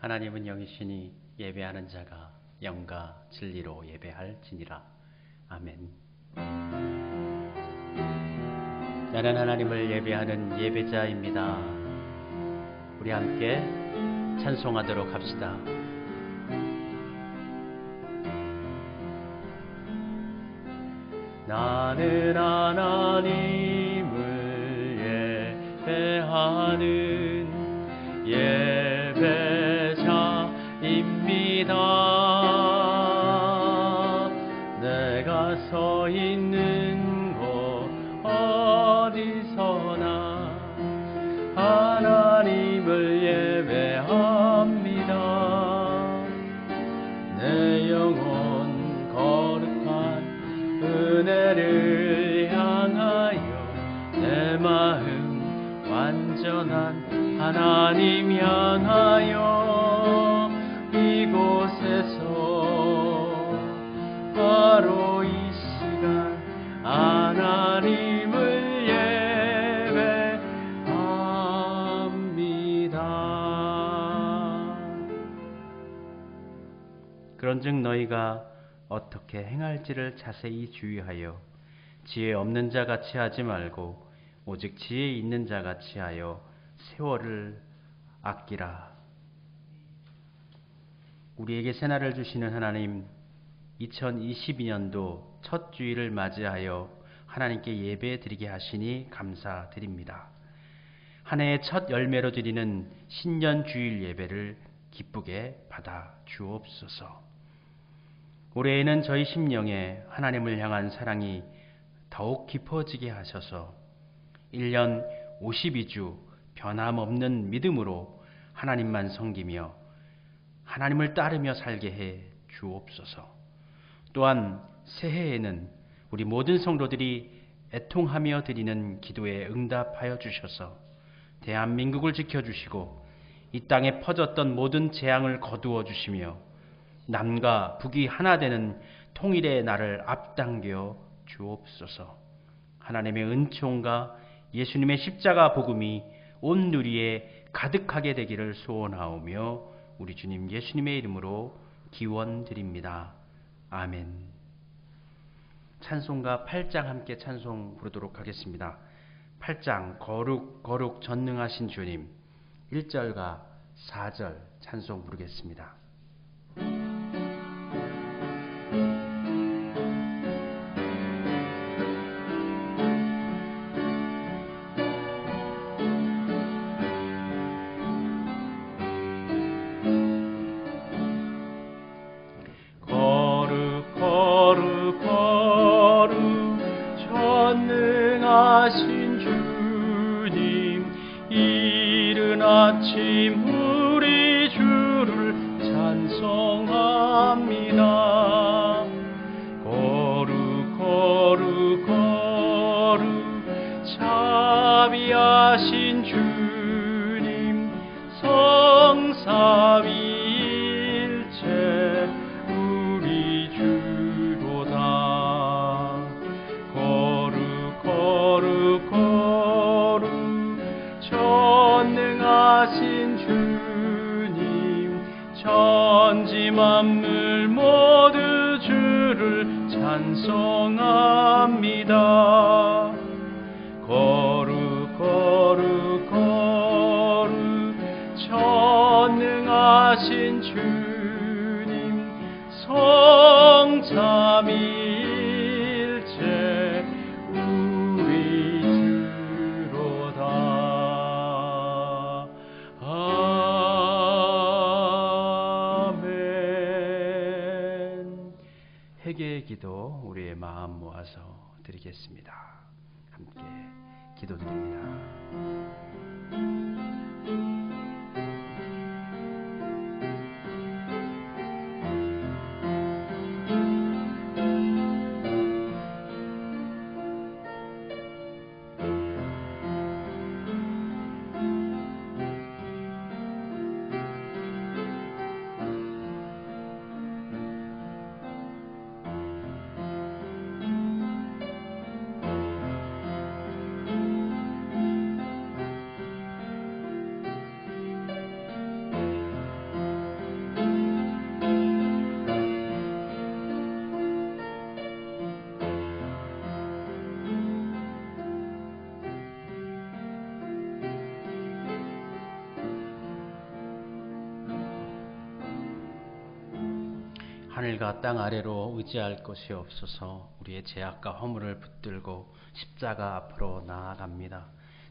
하나님은 영이시니 예배하는 자가 영과 진리로 예배할지니라. 아멘. 나는 하나님을 예배하는 예배자입니다. 우리 함께 찬송하도록 합시다. 나는 하나님을 예배하는 예배자입니다. 내가 서 있는 곳 어디서나 하나님을 예배합니다. 내 영혼 거룩한 은혜를 향하여 내 마음 완전한 하나님 향하여 이곳에서 바로 이 시간 하나님을 예배합니다. 그런즉 너희가 어떻게 행할지를 자세히 주의하여 지혜 없는 자 같이 하지 말고 오직 지혜 있는 자 같이 하여 세월을 아끼라. 우리에게 새날을 주시는 하나님, 2022년도 첫 주일을 맞이하여 하나님께 예배 드리게 하시니 감사드립니다. 한 해의 첫 열매로 드리는 신년 주일 예배를 기쁘게 받아 주옵소서. 올해에는 저희 심령에 하나님을 향한 사랑이 더욱 깊어지게 하셔서 1년 52주 변함없는 믿음으로 하나님만 섬기며 하나님을 따르며 살게 해 주옵소서. 또한 새해에는 우리 모든 성도들이 애통하며 드리는 기도에 응답하여 주셔서 대한민국을 지켜주시고 이 땅에 퍼졌던 모든 재앙을 거두어 주시며 남과 북이 하나 되는 통일의 날을 앞당겨 주옵소서. 하나님의 은총과 예수님의 십자가 복음이 온 누리에 가득하게 되기를 소원하오며 우리 주님 예수님의 이름으로 기원드립니다. 아멘. 찬송가 8장 함께 찬송 부르도록 하겠습니다. 8장 거룩 거룩 전능하신 주님, 1절과 4절 찬송 부르겠습니다. 전능하신 주님, 이른 아침 우리 주를 찬송합니다. 거룩 거룩 거룩 자비하신 주님, 성삼위일체 우리 주로다. 거룩 거룩 전능하신 주님, 천지 만물 모두 주를 찬송합니다. 거룩 거룩 거룩 전능하신 주님, 성삼위일체 우리 주로다. 아멘. 회개의 기도 우리의 마음 모아서 드리겠습니다. 함께 기도드립니다. 하늘과 땅 아래로 의지할 것이 없어서 우리의 죄악과 허물을 붙들고 십자가 앞으로 나아갑니다.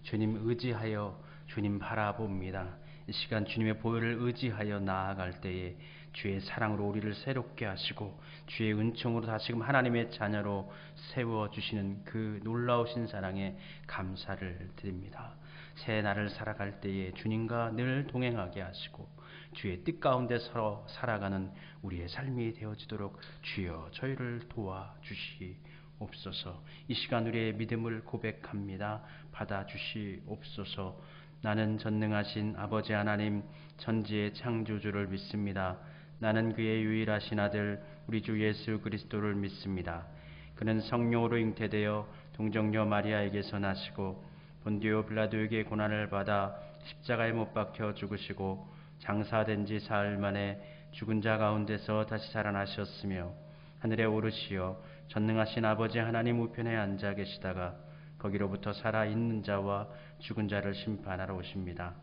주님 의지하여 주님 바라봅니다. 이 시간 주님의 보혈을 의지하여 나아갈 때에 주의 사랑으로 우리를 새롭게 하시고 주의 은총으로 다시금 하나님의 자녀로 세워주시는 그 놀라우신 사랑에 감사를 드립니다. 새 날을 살아갈 때에 주님과 늘 동행하게 하시고 주의 뜻 가운데 서로 살아가는 우리의 삶이 되어지도록 주여 저희를 도와주시옵소서. 이 시간 우리의 믿음을 고백합니다. 받아주시옵소서. 나는 전능하신 아버지 하나님 천지의 창조주를 믿습니다. 나는 그의 유일하신 아들 우리 주 예수 그리스도를 믿습니다. 그는 성령으로 잉태되어 동정녀 마리아에게서 나시고 본디오 빌라도에게 고난을 받아 십자가에 못 박혀 죽으시고 장사된 지 사흘 만에 죽은 자 가운데서 다시 살아나셨으며 하늘에 오르시어 전능하신 아버지 하나님 우편에 앉아 계시다가 거기로부터 살아있는 자와 죽은 자를 심판하러 오십니다.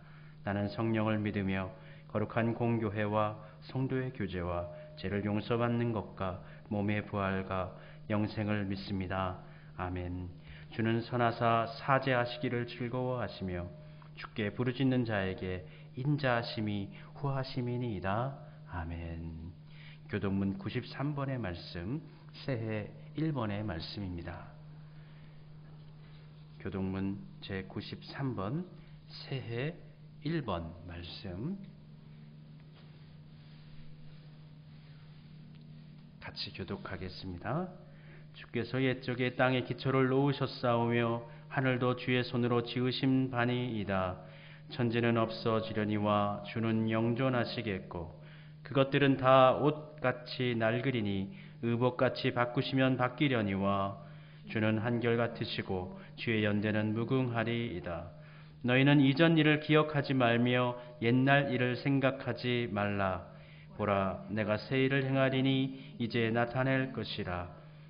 나는 성령을 믿으며 거룩한 공교회와 성도의 교제와 죄를 용서받는 것과 몸의 부활과 영생을 믿습니다. 아멘. 주는 선하사 사죄하시기를 즐거워하시며 주께 부르짖는 자에게 인자하심이 후하심이니이다. 아멘. 교동문 93번의 말씀, 새해 1번의 말씀입니다. 교동문 제93번 새해 1번 말씀 같이 교독하겠습니다. 주께서 옛적에 땅에 기초를 놓으셨사오며 하늘도 주의 손으로 지으신 바니이다. 천지는 없어지려니와 주는 영존하시겠고 그것들은 다 옷같이 낡으리니 의복같이 바꾸시면 바뀌려니와 주는 한결같으시고 주의 연대는 무궁하리이다. 너희는 이전 일을 기억하지 말며 옛날 일을 생각하지 말라. 보라, 내가 새 일을 행하리니 이제 나타낼 것이라.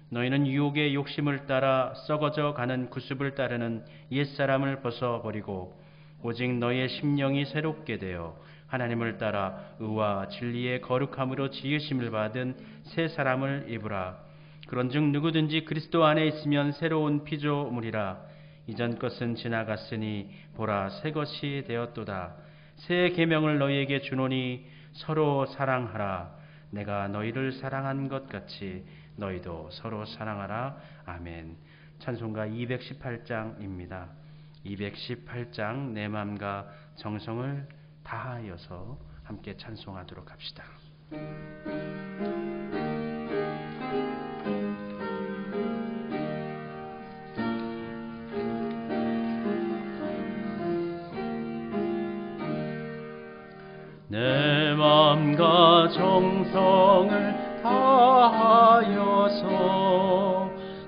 너희는 유혹의 욕심을 따라 썩어져 가는 구습을 따르는 옛사람을 벗어버리고 오직 너희의 심령이 새롭게 되어 하나님을 따라 의와 진리의 거룩함으로 지으심을 받은 새 사람을 입으라. 그런즉 누구든지 그리스도 안에 있으면 새로운 피조물이라. 이전 것은 지나갔으니 보라 새 것이 되었도다. 새 계명을 너희에게 주노니 서로 사랑하라. 내가 너희를 사랑한 것 같이 너희도 서로 사랑하라. 아멘. 찬송가 218장입니다. 218장 내 맘과 정성을 다하여서 함께 찬송하도록 합시다. 내 맘과 정성을 다하여서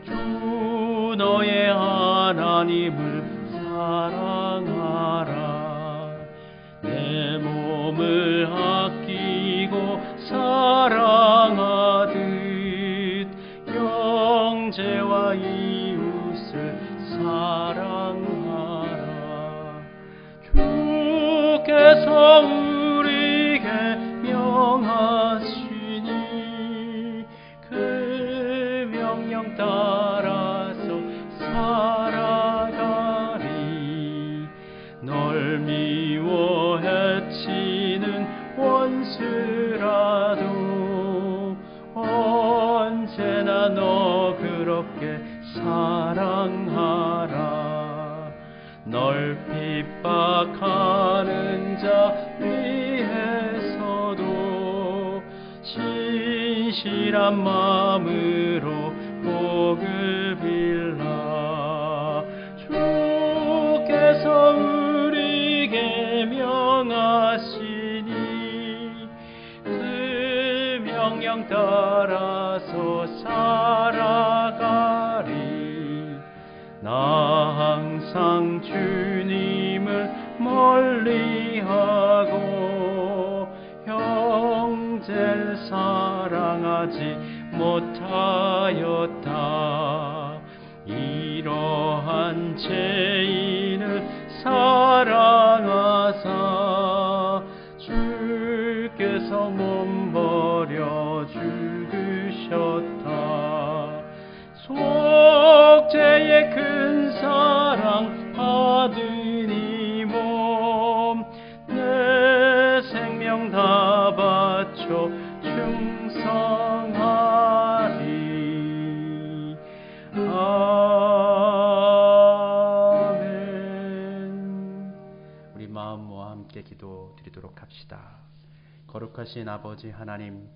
주 너의 하나님을 사랑하라. 내 몸을 아끼고 사랑하듯 형제와 이웃을 사랑하라. 주께서 우리에게 명하시니 그 명령 따라서 살아가리. 널 미워 해치는 원수라도 언제나 너 그렇게 사랑하라. 널 핍박하는 자 위해서도 진실한 마음으로 복을 빌라. 주께서 우리에게 명하시니 그 명령 따라서 살아가리. 나 항상 주님을 멀리하고 형제를 사랑하지 못하였다. 이러한 죄인을 사랑하사 주께서 몸 버려 죽으셨다. 속죄의 큰 사랑 받으니 몸 내 생명 다 바쳐 충성하리. 아멘. 우리 마음 모아 함께 기도 드리도록 합시다. 거룩하신 아버지 하나님,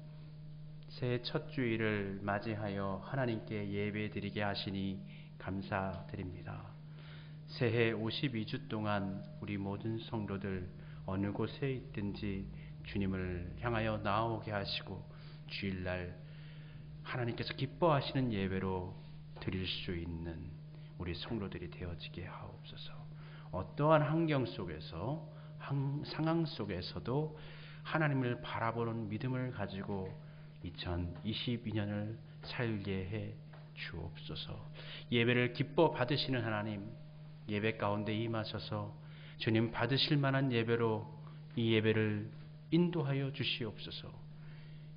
새해 첫 주일을 맞이하여 하나님께 예배 드리게 하시니 감사드립니다. 새해 52주 동안 우리 모든 성도들 어느 곳에 있든지 주님을 향하여 나오게 하시고 주일날 하나님께서 기뻐하시는 예배로 드릴 수 있는 우리 성도들이 되어지게 하옵소서. 어떠한 환경 속에서, 상황 속에서도 하나님을 바라보는 믿음을 가지고 2022년을 살게 해 주옵소서. 예배를 기뻐 받으시는 하나님, 예배 가운데 임하셔서 주님 받으실 만한 예배로 이 예배를 인도하여 주시옵소서.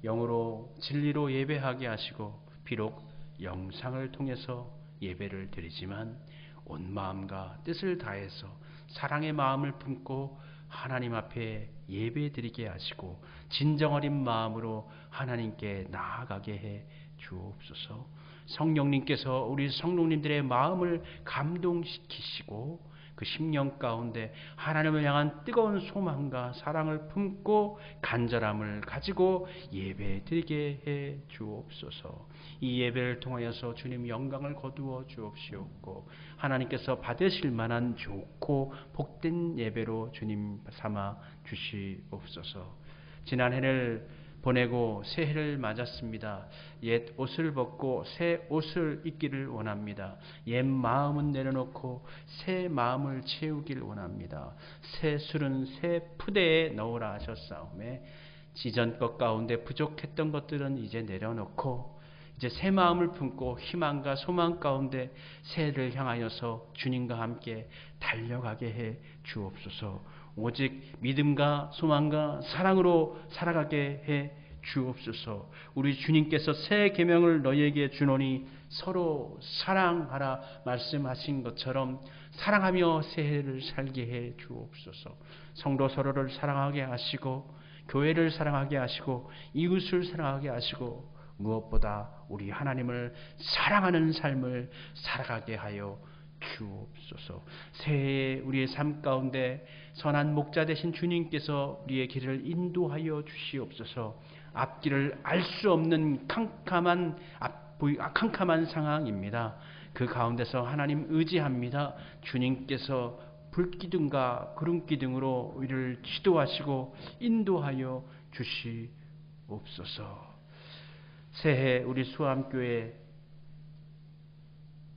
영으로 진리로 예배하게 하시고 비록 영상을 통해서 예배를 드리지만 온 마음과 뜻을 다해서 사랑의 마음을 품고 하나님 앞에 예배 드리게 하시고 진정 어린 마음으로 하나님께 나아가게 해 주옵소서. 성령님께서 우리 성도님들의 마음을 감동시키시고 그 심령 가운데 하나님을 향한 뜨거운 소망과 사랑을 품고 간절함을 가지고 예배 드리게 해 주옵소서. 이 예배를 통하여서 주님 영광을 거두어 주옵시옵고 하나님께서 받으실 만한 좋고 복된 예배로 주님 삼아 주시옵소서. 지난 해를 보내고 새해를 맞았습니다. 옛 옷을 벗고 새 옷을 입기를 원합니다. 옛 마음은 내려놓고 새 마음을 채우길 원합니다. 새 술은 새 푸대에 넣으라 하셨사오매 이전 것 가운데 부족했던 것들은 이제 내려놓고 이제 새 마음을 품고 희망과 소망 가운데 새해를 향하여서 주님과 함께 달려가게 해 주옵소서. 오직 믿음과 소망과 사랑으로 살아가게 해 주옵소서. 우리 주님께서 새 계명을 너희에게 주노니 서로 사랑하라 말씀하신 것처럼 사랑하며 새해를 살게 해 주옵소서. 성도 서로를 사랑하게 하시고 교회를 사랑하게 하시고 이웃을 사랑하게 하시고 무엇보다 우리 하나님을 사랑하는 삶을 살아가게 하여 주옵소서. 새해 우리의 삶 가운데 선한 목자 되신 주님께서 우리의 길을 인도하여 주시옵소서. 앞길을 알 수 없는 캄캄한 상황입니다. 그 가운데서 하나님 의지합니다. 주님께서 불기둥과 구름기둥으로 우리를 지도하시고 인도하여 주시옵소서. 새해 우리 수암교회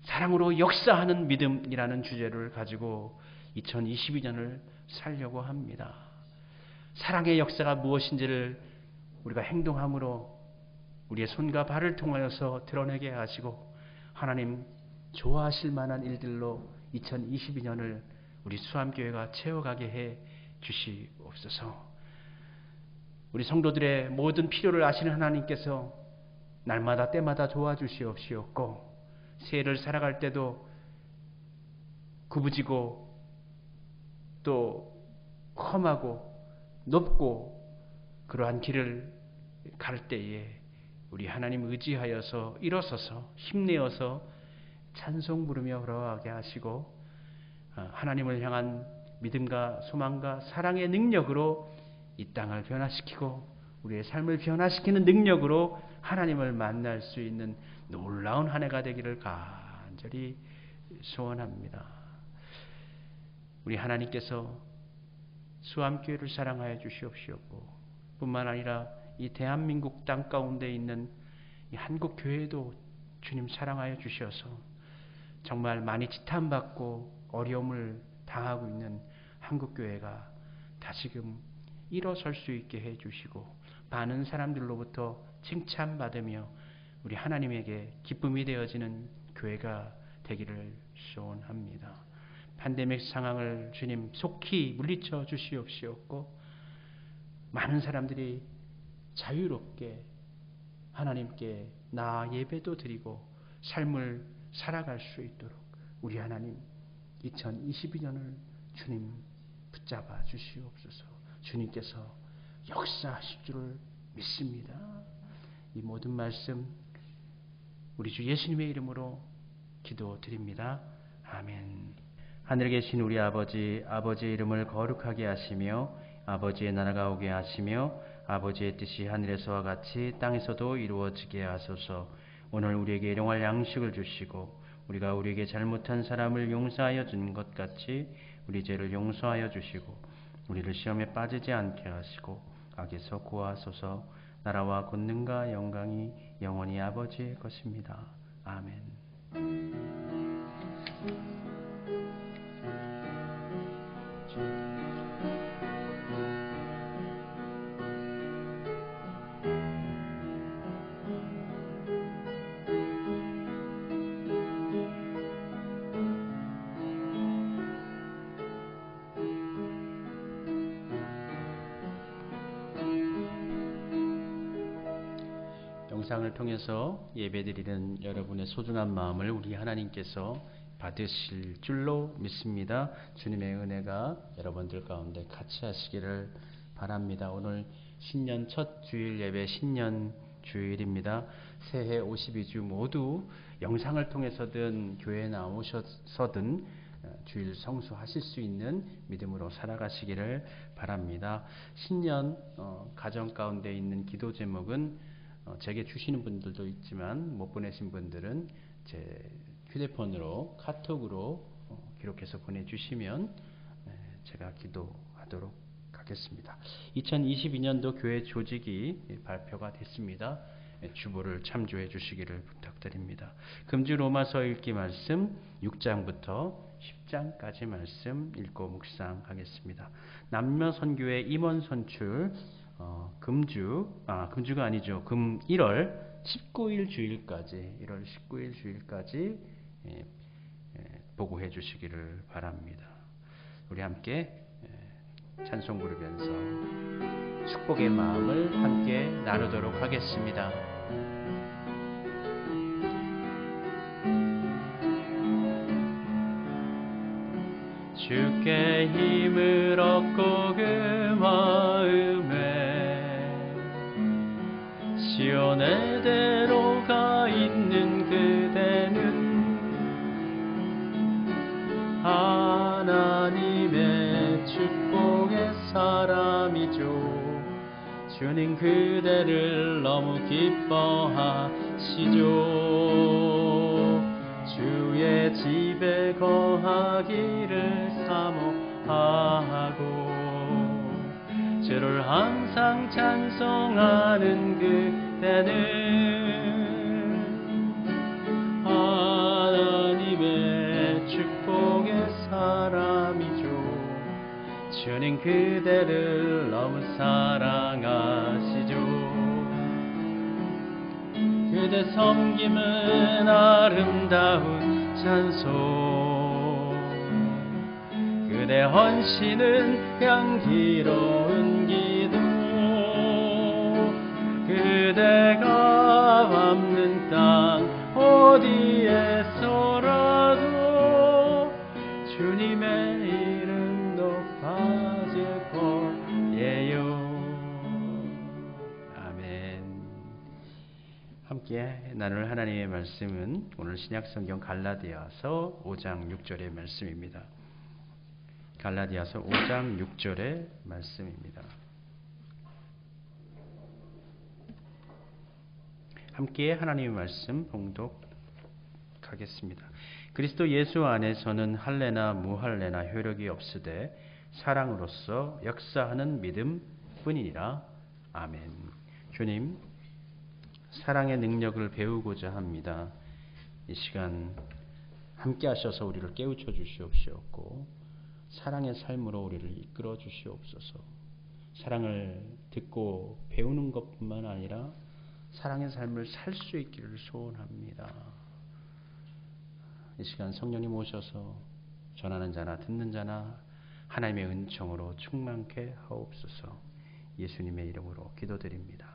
사랑으로 역사하는 믿음이라는 주제를 가지고 2022년을 살려고 합니다. 사랑의 역사가 무엇인지를 우리가 행동함으로 우리의 손과 발을 통하여서 드러내게 하시고 하나님 좋아하실 만한 일들로 2022년을 우리 수암교회가 채워가게 해 주시옵소서. 우리 성도들의 모든 필요를 아시는 하나님께서 날마다 때마다 도와주시옵시옵고 새해를 살아갈 때도 구부지고 또 험하고 높고 그러한 길을 갈 때에 우리 하나님 의지하여서 일어서서 힘내어서 찬송 부르며 걸어가게 하시고 하나님을 향한 믿음과 소망과 사랑의 능력으로 이 땅을 변화시키고 우리의 삶을 변화시키는 능력으로 하나님을 만날 수 있는 놀라운 한 해가 되기를 간절히 소원합니다. 우리 하나님께서 수암교회를 사랑하여 주시옵시옵고 뿐만 아니라 이 대한민국 땅 가운데 있는 이 한국교회도 주님 사랑하여 주셔서 정말 많이 지탄받고 어려움을 당하고 있는 한국교회가 다시금 일어설 수 있게 해주시고 많은 사람들로부터 칭찬받으며 우리 하나님에게 기쁨이 되어지는 교회가 되기를 소원합니다. 팬데믹 상황을 주님 속히 물리쳐 주시옵시옵고 많은 사람들이 자유롭게 하나님께 나 예배도 드리고 삶을 살아갈 수 있도록 우리 하나님 2022년을 주님 붙잡아 주시옵소서. 주님께서 역사하실 줄을 믿습니다. 이 모든 말씀 우리 주 예수님의 이름으로 기도드립니다. 아멘. 하늘에 계신 우리 아버지, 아버지의 이름을 거룩하게 하시며 아버지의 나라가 오게 하시며 아버지의 뜻이 하늘에서와 같이 땅에서도 이루어지게 하소서. 오늘 우리에게 일용할 양식을 주시고 우리가 우리에게 잘못한 사람을 용서하여 준 것 같이 우리 죄를 용서하여 주시고 우리를 시험에 빠지지 않게 하시고 악에서 구하소서. 나라와 권능과 영광이 영원히 아버지의 것입니다. 아멘. 영상을 통해서 예배드리는 여러분의 소중한 마음을 우리 하나님께서 받으실 줄로 믿습니다. 주님의 은혜가 여러분들 가운데 같이 하시기를 바랍니다. 오늘 신년 첫 주일 예배 신년 주일입니다. 새해 52주 모두 영상을 통해서든 교회에 나오셔서든 주일 성수하실 수 있는 믿음으로 살아가시기를 바랍니다. 신년 가정 가운데 있는 기도 제목은 제게 주시는 분들도 있지만 못 보내신 분들은 제 휴대폰으로 카톡으로 기록해서 보내주시면 제가 기도하도록 하겠습니다. 2022년도 교회 조직이 발표가 됐습니다. 주보를 참조해 주시기를 부탁드립니다. 금주 로마서 읽기 말씀 6장부터 10장까지 말씀 읽고 묵상하겠습니다. 남녀 선교회 임원 선출 금주가 아니죠. 금 1월 19일 주일까지 보고해 주시기를 바랍니다. 우리 함께 찬송 부르면서 축복의 마음을 함께 나누도록 하겠습니다. 주께 힘을 얻고 그 마음에 시온의 대로 가 있는 그대는 하나님의 축복의 사람이죠. 주님 그대를 너무 기뻐하시죠. 주의 집에 거하기를 사모하고 주를 항상 찬송하는 그대는 하나님의 축복의 사람이죠. 주님 그대를 너무 사랑하시죠. 그대 섬김은 아름다운 찬송, 그대 헌신은 향기로운 기도, 그대가 밟는 땅 어디에서라도 주님의 이름 높아질 거예요. 아멘. 함께 나눌 하나님의 말씀은 오늘 신약성경 갈라디아서 5장 6절의 말씀입니다. 갈라디아서 5장 6절의 말씀입니다. 함께 하나님의 말씀 봉독하겠습니다. 그리스도 예수 안에서는 할례나 무할례나 효력이 없으되 사랑으로서 역사하는 믿음 뿐이니라. 아멘. 주님, 사랑의 능력을 배우고자 합니다. 이 시간 함께 하셔서 우리를 깨우쳐 주시옵시옵고 사랑의 삶으로 우리를 이끌어 주시옵소서. 사랑을 듣고 배우는 것뿐만 아니라 사랑의 삶을 살 수 있기를 소원합니다. 이 시간 성령님 오셔서 전하는 자나 듣는 자나 하나님의 은총으로 충만케 하옵소서. 예수님의 이름으로 기도드립니다.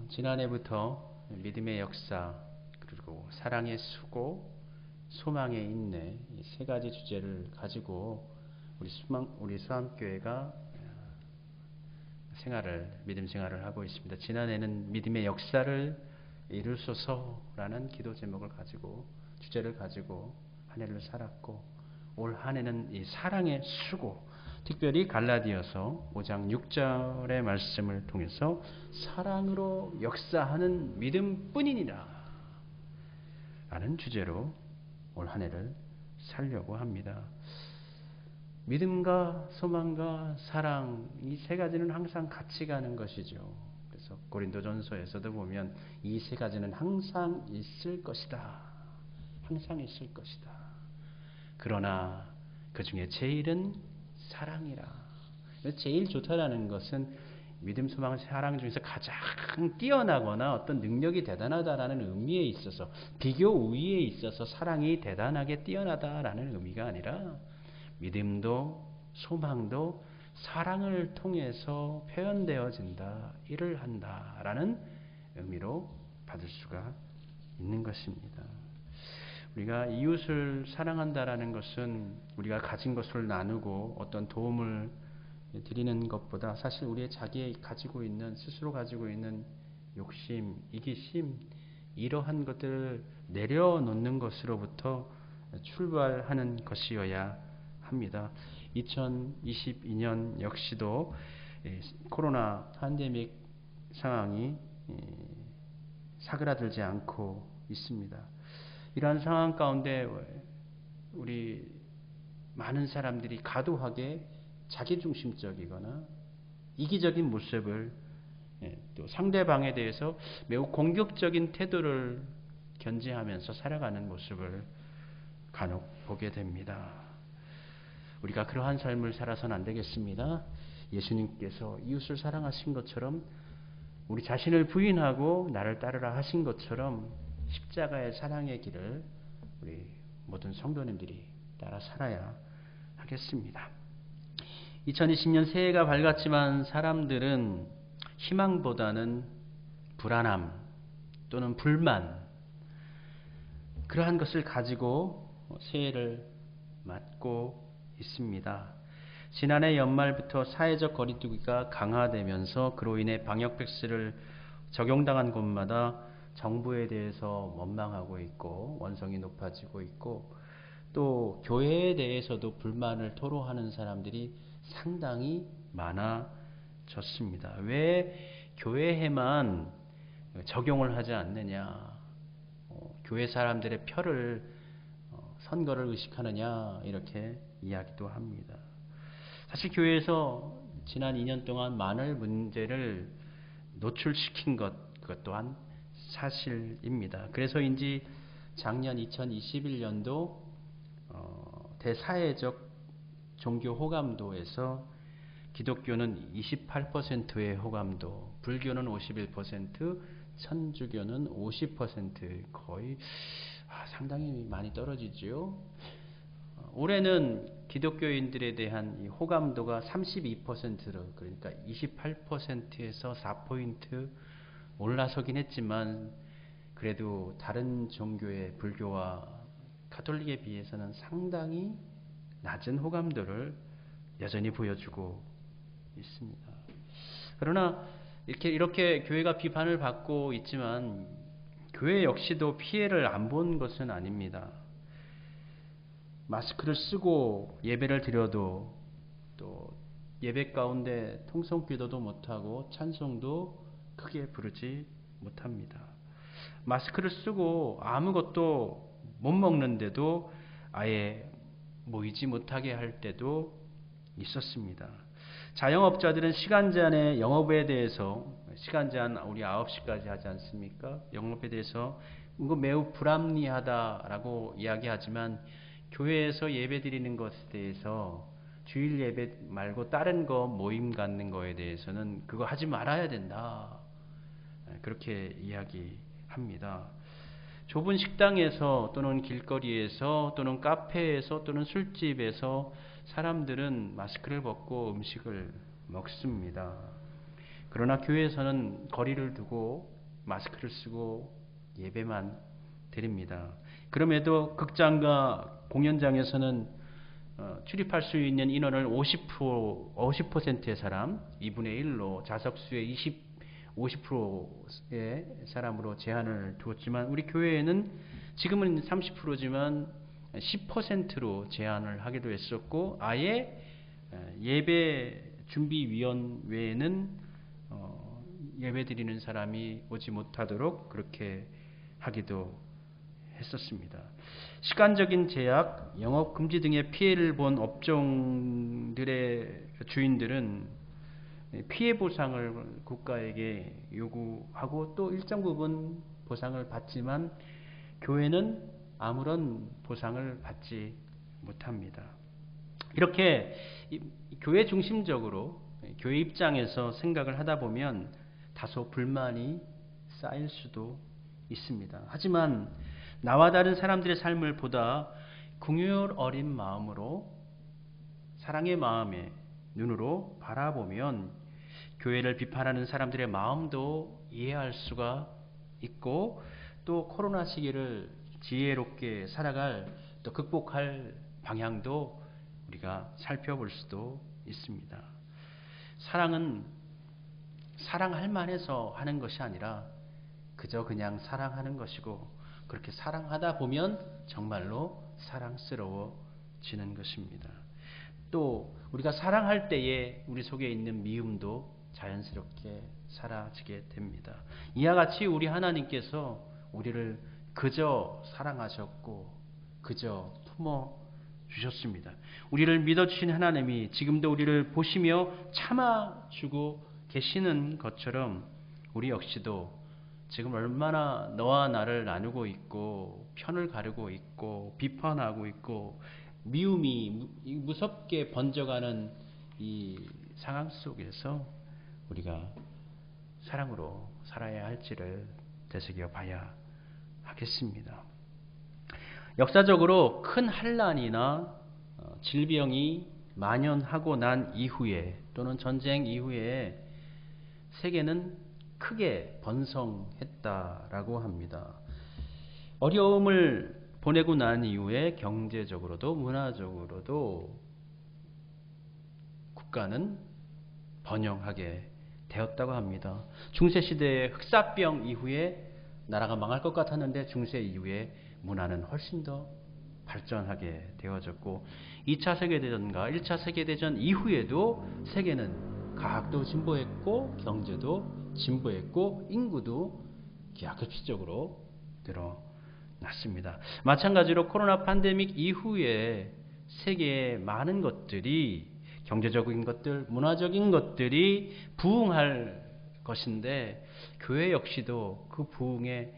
지난해부터 믿음의 역사, 그리고 사랑의 수고, 소망의 인내, 이 세 가지 주제를 가지고 우리 수암교회가 믿음 생활을 하고 있습니다. 지난해는 믿음의 역사를 이루소서라는 기도 제목을 가지고, 주제를 가지고 한 해를 살았고, 올 한 해는 이 사랑의 수고, 특별히 갈라디아서 5장 6절의 말씀을 통해서 사랑으로 역사하는 믿음뿐이니라 라는 주제로 올 한 해를 살려고 합니다. 믿음과 소망과 사랑, 이 세 가지는 항상 같이 가는 것이죠. 그래서 고린도전서에서도 보면 이 세 가지는 항상 있을 것이다. 항상 있을 것이다. 그러나 그 중에 제일은 사랑이라. 제일 좋다라는 것은 믿음, 소망, 사랑 중에서 가장 뛰어나거나 어떤 능력이 대단하다라는 의미에 있어서, 비교 우위에 있어서 사랑이 대단하게 뛰어나다라는 의미가 아니라 믿음도 소망도 사랑을 통해서 표현되어진다, 일을 한다라는 의미로 받을 수가 있는 것입니다. 우리가 이웃을 사랑한다라는 것은 우리가 가진 것을 나누고 어떤 도움을 드리는 것보다 사실 우리의 스스로 가지고 있는 욕심, 이기심, 이러한 것들을 내려놓는 것으로부터 출발하는 것이어야 합니다. 2022년 역시도 코로나 팬데믹 상황이 사그라들지 않고 있습니다. 이러한 상황 가운데 우리 많은 사람들이 과도하게 자기중심적이거나 이기적인 모습을, 또 상대방에 대해서 매우 공격적인 태도를 견지하면서 살아가는 모습을 간혹 보게 됩니다. 우리가 그러한 삶을 살아서는 안 되겠습니다. 예수님께서 이웃을 사랑하신 것처럼, 우리 자신을 부인하고 나를 따르라 하신 것처럼 십자가의 사랑의 길을 우리 모든 성도님들이 따라 살아야 하겠습니다. 2020년 새해가 밝았지만 사람들은 희망보다는 불안함 또는 불만, 그러한 것을 가지고 새해를 맞고 있습니다. 지난해 연말부터 사회적 거리두기가 강화되면서 그로 인해 방역 백신을 적용당한 곳마다 정부에 대해서 원망하고 있고 원성이 높아지고 있고, 또 교회에 대해서도 불만을 토로하는 사람들이 상당히 많아졌습니다. 왜 교회에만 적용을 하지 않느냐, 교회 사람들의 표를, 선거를 의식하느냐, 이렇게 이야기도 합니다. 사실 교회에서 지난 2년 동안 많은 문제를 노출시킨 그것 또한 사실입니다. 그래서인지 작년 2021년도 대사회적 종교 호감도에서 기독교는 28%의 호감도, 불교는 51%, 천주교는 50%, 거의 상당히 많이 떨어지죠. 올해는 기독교인들에 대한 이 호감도가 32%로, 그러니까 28%에서 4포인트 올라서긴 했지만 그래도 다른 종교의 불교와 가톨릭에 비해서는 상당히 낮은 호감도를 여전히 보여주고 있습니다. 그러나 이렇게 교회가 비판을 받고 있지만 교회 역시도 피해를 안 본 것은 아닙니다. 마스크를 쓰고 예배를 드려도, 또 예배 가운데 통성기도도 못하고 찬송도 크게 부르지 못합니다. 마스크를 쓰고 아무것도 못 먹는데도 아예 모이지 못하게 할 때도 있었습니다. 자영업자들은 시간 제한의 영업에 대해서, 시간 제한 우리 9시까지 하지 않습니까? 영업에 대해서 이거 매우 불합리하다라고 이야기하지만 교회에서 예배 드리는 것에 대해서, 주일 예배 말고 다른 거 모임 갖는 거에 대해서는 그거 하지 말아야 된다, 그렇게 이야기합니다. 좁은 식당에서 또는 길거리에서 또는 카페에서 또는 술집에서 사람들은 마스크를 벗고 음식을 먹습니다. 그러나 교회에서는 거리를 두고 마스크를 쓰고 예배만 드립니다. 그럼에도 극장과 공연장에서는 출입할 수 있는 인원을 50%의 사람, 2분의 1로 좌석수의 50%의 사람으로 제한을 두었지만 우리 교회에는 지금은 30%지만 10%로 제한을 하기도 했었고 아예 예배 준비위원회에는 예배 드리는 사람이 오지 못하도록 그렇게 하기도 했었습니다. 시간적인 제약, 영업 금지 등의 피해를 본 업종들의 주인들은 피해 보상을 국가에게 요구하고 또 일정 부분 보상을 받지만 교회는 아무런 보상을 받지 못합니다. 이렇게 교회 중심적으로 교회 입장에서 생각을 하다 보면 다소 불만이 쌓일 수도 있습니다. 하지만 나와 다른 사람들의 삶을 보다 긍휼 어린 마음으로 사랑의 마음의 눈으로 바라보면 교회를 비판하는 사람들의 마음도 이해할 수가 있고 또 코로나 시기를 지혜롭게 살아갈 또 극복할 방향도 우리가 살펴볼 수도 있습니다. 사랑은 사랑할 만해서 하는 것이 아니라 그저 그냥 사랑하는 것이고 그렇게 사랑하다 보면 정말로 사랑스러워지는 것입니다. 또 우리가 사랑할 때에 우리 속에 있는 미움도 자연스럽게 사라지게 됩니다. 이와 같이 우리 하나님께서 우리를 그저 사랑하셨고 그저 품어주셨습니다. 우리를 믿어주신 하나님이 지금도 우리를 보시며 참아주고 계시는 것처럼 우리 역시도 지금 얼마나 너와 나를 나누고 있고 편을 가르고 있고 비판하고 있고 미움이 무섭게 번져가는 이 상황 속에서 우리가 사랑으로 살아야 할지를 되새겨 봐야 하겠습니다. 역사적으로 큰 환난이나 질병이 만연하고 난 이후에 또는 전쟁 이후에 세계는 크게 번성했다라고 합니다. 어려움을 보내고 난 이후에 경제적으로도 문화적으로도 국가는 번영하게 되었다고 합니다. 중세시대의 흑사병 이후에 나라가 망할 것 같았는데 중세 이후에 문화는 훨씬 더 발전하게 되어졌고 2차 세계대전과 1차 세계대전 이후에도 세계는 과학도 진보했고 경제도 진보했고 인구도 기하급수적으로 늘어났습니다. 마찬가지로 코로나 팬데믹 이후에 세계의 많은 것들이 경제적인 것들, 문화적인 것들이 부흥할 것인데 교회 역시도 그 부흥에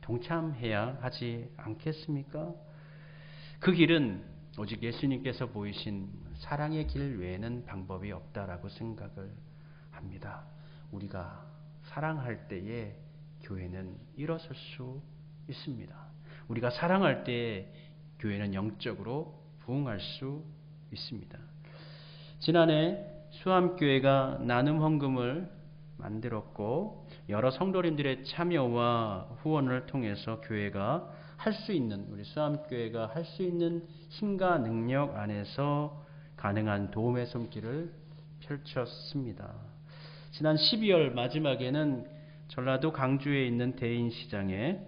동참해야 하지 않겠습니까? 그 길은 오직 예수님께서 보이신 사랑의 길 외에는 방법이 없다라고 생각을 합니다. 우리가 사랑할 때에 교회는 일어설 수 있습니다. 우리가 사랑할 때에 교회는 영적으로 부흥할 수 있습니다. 지난해 수암교회가 나눔 헌금을 만들었고 여러 성도님들의 참여와 후원을 통해서 교회가 할 수 있는 우리 수암교회가 할 수 있는 힘과 능력 안에서 가능한 도움의 손길을 펼쳤습니다. 지난 12월 마지막에는 전라도 강주에 있는 대인시장에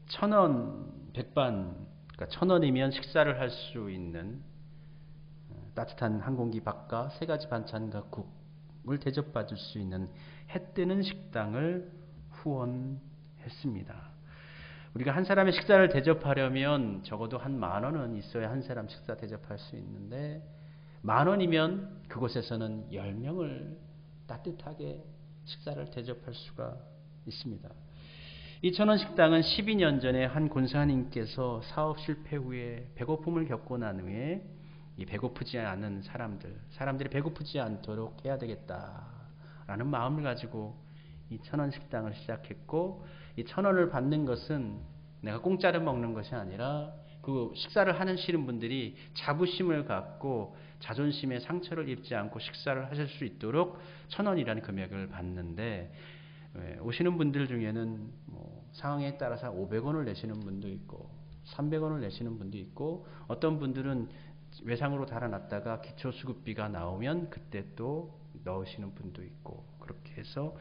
1,000원 백반, 그러니까 1,000원이면 식사를 할 수 있는 따뜻한 한 공기 밥과 3가지 반찬과 국을 대접받을 수 있는 해뜨는 식당을 후원했습니다. 우리가 한 사람의 식사를 대접하려면 적어도 한 10,000원은 있어야 한 사람 식사 대접할 수 있는데 10,000원이면 그곳에서는 10명을 따뜻하게 식사를 대접할 수가 있습니다. 이 1,000원 식당은 12년 전에 한 권사님께서 사업 실패 후에 배고픔을 겪고 난 후에 이 배고프지 않은 사람들이 배고프지 않도록 해야 되겠다라는 마음을 가지고 이 1,000원 식당을 시작했고 이 1,000원을 받는 것은 내가 공짜로 먹는 것이 아니라 그 식사를 하시는 분들이 자부심을 갖고 자존심에 상처를 입지 않고 식사를 하실 수 있도록 1,000원이라는 금액을 받는데 오시는 분들 중에는 뭐 상황에 따라서 500원을 내시는 분도 있고 300원을 내시는 분도 있고 어떤 분들은 외상으로 달아놨다가 기초수급비가 나오면 그때 또 넣으시는 분도 있고 그렇게 해서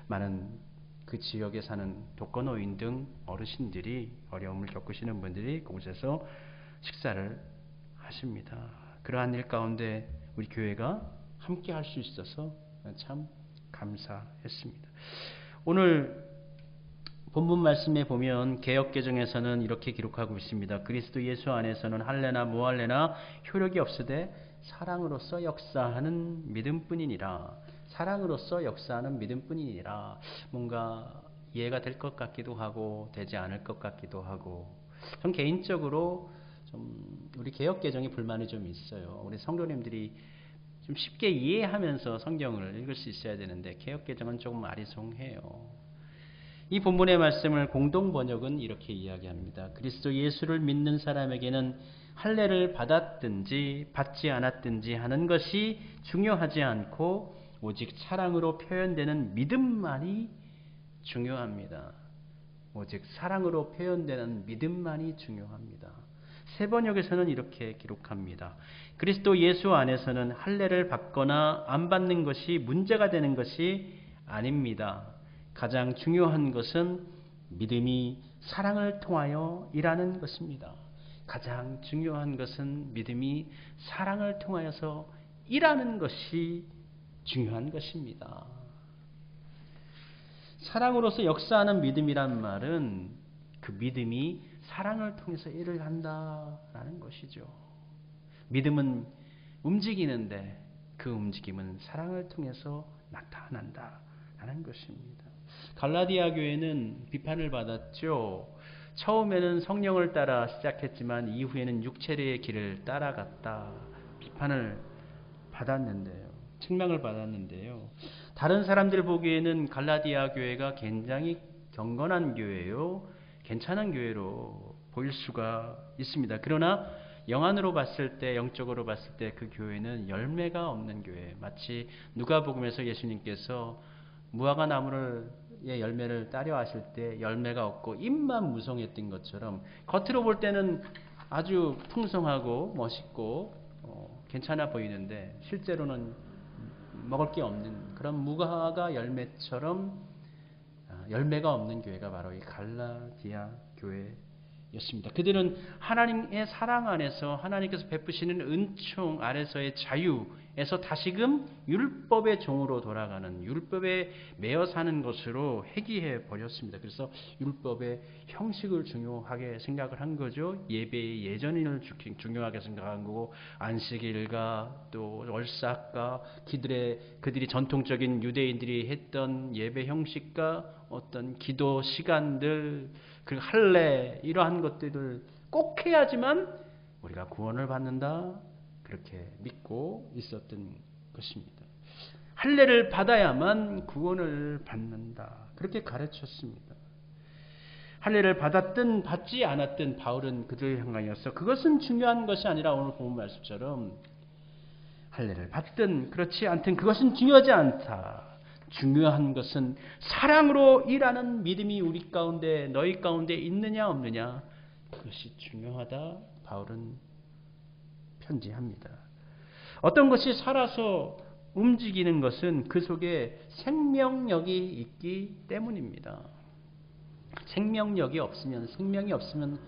많은 그 지역에 사는 독거노인 등 어르신들이 어려움을 겪으시는 분들이 그곳에서 식사를 하십니다. 그러한 일 가운데 우리 교회가 함께 할 수 있어서 참 감사했습니다. 오늘 본문 말씀에 보면 개역개정에서는 이렇게 기록하고 있습니다. 그리스도 예수 안에서는 할례나 무할례나 효력이 없으되 사랑으로서 역사하는 믿음뿐이니라. 사랑으로서 역사하는 믿음뿐이니라. 뭔가 이해가 될 것 같기도 하고 되지 않을 것 같기도 하고 전 개인적으로 좀 우리 개역개정에 불만이 좀 있어요. 우리 성도님들이 좀 쉽게 이해하면서 성경을 읽을 수 있어야 되는데 개역개정은 조금 아리송해요. 이 본문의 말씀을 공동번역은 이렇게 이야기합니다. 그리스도 예수를 믿는 사람에게는 할례를 받았든지 받지 않았든지 하는 것이 중요하지 않고 오직 사랑으로 표현되는 믿음만이 중요합니다. 오직 사랑으로 표현되는 믿음만이 중요합니다. 세 번역에서는 이렇게 기록합니다. 그리스도 예수 안에서는 할례를 받거나 안 받는 것이 문제가 되는 것이 아닙니다. 가장 중요한 것은 믿음이 사랑을 통하여 일하는 것입니다. 가장 중요한 것은 믿음이 사랑을 통하여서 일하는 것이 중요한 것입니다. 사랑으로서 역사하는 믿음이란 말은 그 믿음이 사랑을 통해서 일을 한다라는 것이죠. 믿음은 움직이는데 그 움직임은 사랑을 통해서 나타난다라는 것입니다. 갈라디아 교회는 비판을 받았죠. 처음에는 성령을 따라 시작했지만 이후에는 육체의 길을 따라갔다. 비판을 받았는데요. 책망을 받았는데요. 다른 사람들 보기에는 갈라디아 교회가 굉장히 경건한 교회요. 괜찮은 교회로 보일 수가 있습니다. 그러나 영안으로 봤을 때, 영적으로 봤을 때 그 교회는 열매가 없는 교회. 마치 누가복음에서 예수님께서 무화과 나무의 열매를 따려 하실 때 열매가 없고 잎만 무성했던 것처럼 겉으로 볼 때는 아주 풍성하고 멋있고 괜찮아 보이는데 실제로는 먹을 게 없는 그런 무화과 열매처럼 열매가 없는 교회가 바로 이 갈라디아 교회였습니다. 그들은 하나님의 사랑 안에서 하나님께서 베푸시는 은총 아래서의 자유에서 다시금 율법의 종으로 돌아가는 율법에 매여 사는 것으로 회귀해 버렸습니다. 그래서 율법의 형식을 중요하게 생각을 한 거죠. 예배의 예전인을 중요하게 생각한 거고 안식일과 또 월삭과 그들이 전통적인 유대인들이 했던 예배 형식과 어떤 기도 시간들 그리고 할례 이러한 것들을 꼭 해야지만 우리가 구원을 받는다 그렇게 믿고 있었던 것입니다. 할례를 받아야만 구원을 받는다 그렇게 가르쳤습니다. 할례를 받았든 받지 않았든 바울은 그들을 향하여서 그것은 중요한 것이 아니라 오늘 본 말씀처럼 할례를 받든 그렇지 않든 그것은 중요하지 않다. 중요한 것은 사랑으로 일하는 믿음이 우리 가운데 너희 가운데 있느냐 없느냐 그것이 중요하다. 바울은 편지합니다. 어떤 것이 살아서 움직이는 것은 그 속에 생명력이 있기 때문입니다. 생명력이 없으면 생명이 없으면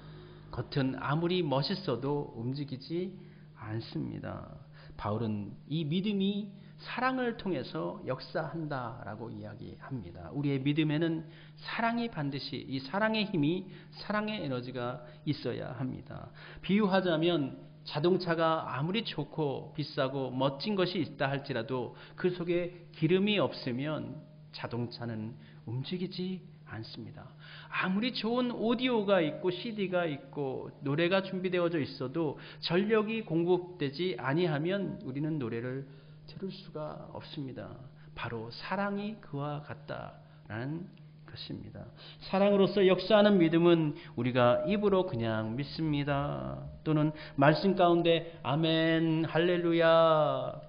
겉은 아무리 멋있어도 움직이지 않습니다. 바울은 이 믿음이 사랑을 통해서 역사한다라고 이야기합니다. 우리의 믿음에는 사랑이 반드시 이 사랑의 힘이 사랑의 에너지가 있어야 합니다. 비유하자면 자동차가 아무리 좋고 비싸고 멋진 것이 있다 할지라도 그 속에 기름이 없으면 자동차는 움직이지 않습니다. 아무리 좋은 오디오가 있고 CD가 있고 노래가 준비되어져 있어도 전력이 공급되지 아니하면 우리는 노래를 들을 수가 없습니다. 바로 사랑이 그와 같다라는 것입니다. 사랑으로서 역사하는 믿음은 우리가 입으로 그냥 믿습니다. 또는 말씀 가운데 아멘 할렐루야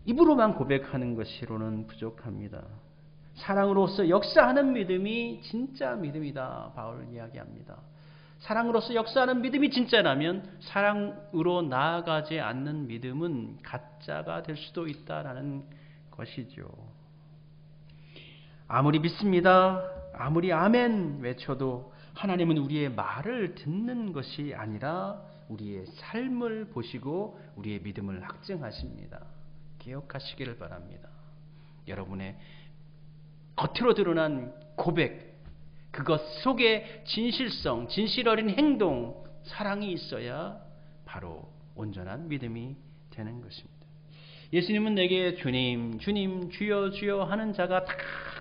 입으로만 고백하는 것으로는 부족합니다. 사랑으로서 역사하는 믿음이 진짜 믿음이다. 바울 이야기합니다. 사랑으로서 역사하는 믿음이 진짜라면 사랑으로 나아가지 않는 믿음은 가짜가 될 수도 있다라는 것이죠. 아무리 믿습니다, 아무리 아멘 외쳐도 하나님은 우리의 말을 듣는 것이 아니라 우리의 삶을 보시고 우리의 믿음을 확증하십니다. 기억하시기를 바랍니다. 여러분의 겉으로 드러난 고백, 그것 속에 진실성, 진실 어린 행동, 사랑이 있어야 바로 온전한 믿음이 되는 것입니다. 예수님은 내게 주님, 주님, 주여, 주여 하는 자가 다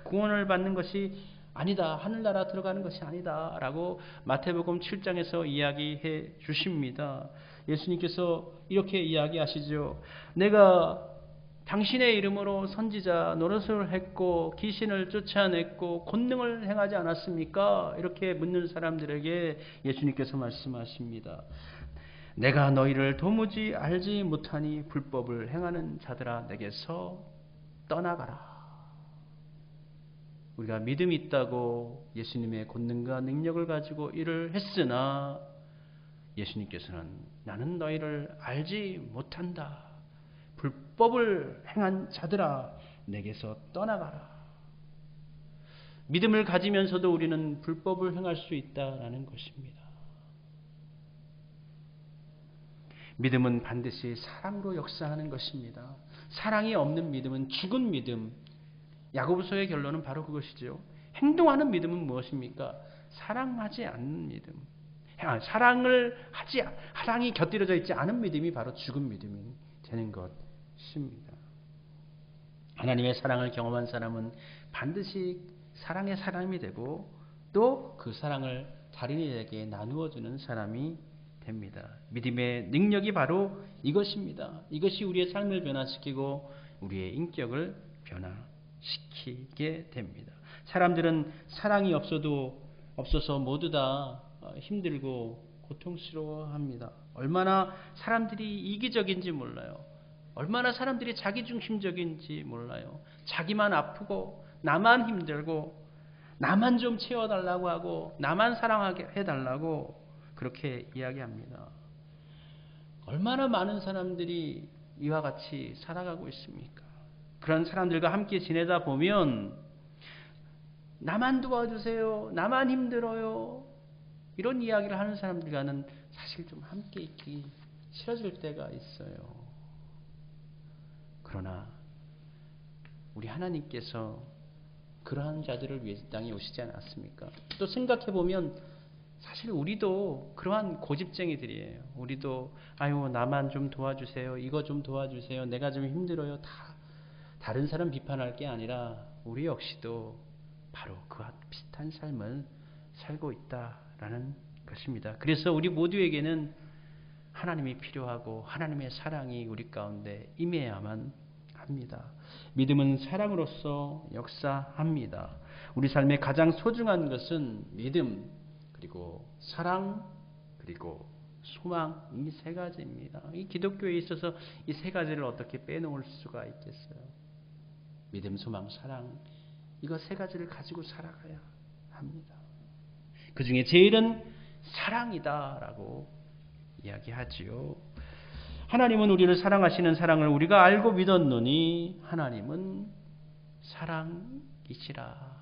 구원을 받는 것이 아니다. 하늘나라 들어가는 것이 아니다. 라고 마태복음 7장에서 이야기해 주십니다. 예수님께서 이렇게 이야기하시죠. 내가 당신의 이름으로 선지자 노릇을 했고 귀신을 쫓아냈고 권능을 행하지 않았습니까? 이렇게 묻는 사람들에게 예수님께서 말씀하십니다. 내가 너희를 도무지 알지 못하니 불법을 행하는 자들아 내게서 떠나가라. 우리가 믿음이 있다고 예수님의 권능과 능력을 가지고 일을 했으나 예수님께서는 나는 너희를 알지 못한다. 불법을 행한 자들아 내게서 떠나가라. 믿음을 가지면서도 우리는 불법을 행할 수 있다라는 것입니다. 믿음은 반드시 사랑으로 역사하는 것입니다. 사랑이 없는 믿음은 죽은 믿음. 야고보서의 결론은 바로 그것이죠. 행동하는 믿음은 무엇입니까? 사랑하지 않는 믿음. 사랑이 곁들여져 있지 않은 믿음이 바로 죽은 믿음이 되는 것입니다. 하나님의 사랑을 경험한 사람은 반드시 사랑의 사람이 되고 또 그 사랑을 다른 이에게 나누어주는 사람이 됩니다. 믿음의 능력이 바로 이것입니다. 이것이 우리의 삶을 변화시키고 우리의 인격을 변화시키게 됩니다. 사람들은 사랑이 없어서 모두 다 힘들고 고통스러워합니다. 얼마나 사람들이 이기적인지 몰라요. 얼마나 사람들이 자기중심적인지 몰라요. 자기만 아프고 나만 힘들고 나만 좀 채워달라고 하고 나만 사랑하게 해달라고 그렇게 이야기합니다. 얼마나 많은 사람들이 이와 같이 살아가고 있습니까? 그런 사람들과 함께 지내다 보면 나만 도와주세요. 나만 힘들어요. 이런 이야기를 하는 사람들과는 사실 좀 함께 있기 싫어질 때가 있어요. 그러나 우리 하나님께서 그러한 자들을 위해 땅에 오시지 않았습니까? 또 생각해 보면 사실 우리도 그러한 고집쟁이들이에요. 우리도 나만 좀 도와주세요. 이거 좀 도와주세요. 내가 좀 힘들어요. 다른 사람 비판할 게 아니라 우리 역시도 바로 그와 비슷한 삶을 살고 있다라는 것입니다. 그래서 우리 모두에게는 하나님이 필요하고 하나님의 사랑이 우리 가운데 임해야만 합니다. 믿음은 사랑으로서 역사합니다. 우리 삶의 가장 소중한 것은 믿음, 그리고 사랑, 그리고 소망, 이 세 가지입니다. 이 기독교에 있어서 이 세 가지를 어떻게 빼놓을 수가 있겠어요? 믿음, 소망, 사랑, 이거 세 가지를 가지고 살아가야 합니다. 그 중에 제일은 사랑이다라고 이야기하지요. 하나님은 우리를 사랑하시는 사랑을 우리가 알고 믿었노니 하나님은 사랑이시라.